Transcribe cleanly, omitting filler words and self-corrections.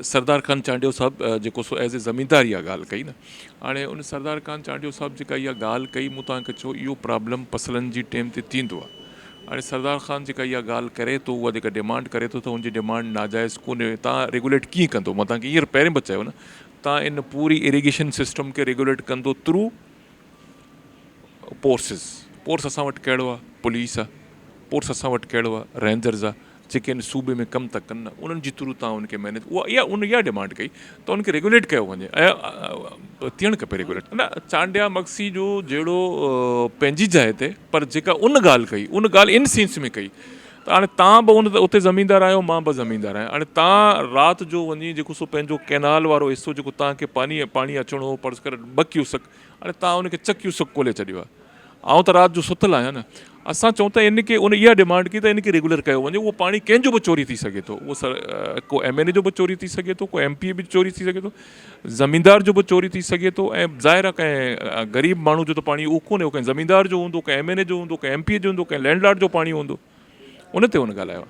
सरदार खान चांडियो साहब जेको so as a ज़मींदार इहा ॻाल्हि कई न। हाणे उन सरदार खान चांडियो साहब जेका इहा ॻाल्हि कई मूं तव्हांखे चयो इहो प्रॉब्लम फसलनि जी टाइम ते थींदो आहे। हाणे सरदार खान जेका इहा ॻाल्हि करे थो, उहा जेका डिमांड करे थो, त हुनजी डिमांड नाजाइज़ कोन्हे। तव्हां रेगुलेट कीअं कंदो? मां तव्हांखे हींअर पहिरें बि चयो न, तव्हां इन पूरी इरिगेशन सिस्टम खे रेगुलेट कंदो थ्रू फोर्सिस। फोर्स असां वटि कहिड़ो आहे? पुलिस आहे। फोर्स असां वटि कहिड़ो आहे? रेंजर्स आहे, जेके इन सूबे में कमु था कनि, उन्हनि जे थ्रू तव्हां उनखे मैनेज, इहा डिमांड कई त उनखे रेगुलेट कयो वञे ऐं थियणु खपे रेगुलेट। न, चांडिया मक्सी जो जहिड़ो पंहिंजी जाइ ते, पर जेका उन ॻाल्हि कई, उन ॻाल्हि इन सेंस में कई त हाणे तव्हां बि उते ज़मीनदार आहियो, मां बि ज़मीनदार आहियां। हाणे तव्हां राति जो वञी जेको सो पंहिंजो कैनाल वारो हिसो जेको तव्हांखे पाणी अचिणो हो, पर्स करे 2 क्यूसेक, हाणे तव्हां उनखे 6 क्यूसेक खोले छॾियो आहे। आउं त राति जो सुतल आहियां न। असां चऊं था इनखे इहा डिमांड की त इनखे रेगुलर कयो वञे। उहो पाणी कंहिंजो बि चोरी थी सघे थो, उहो को MNA जो बि चोरी थी सघे थो, को MP बि चोरी थी सघे थो, ज़मीनदार जो बि चोरी थी सघे थो। ऐं ज़ाहिर आहे कंहिं ग़रीब माण्हू जो त पाणी उहो कोन्हे, उहो कंहिं ज़मीनदार जो हूंदो, कंहिं MNA जो हूंदो, कंहिं MP जो हूंदो, कंहिं लैंडलॉर्ड जो पाणी हूंदो। उन ते हुन ॻाल्हायो।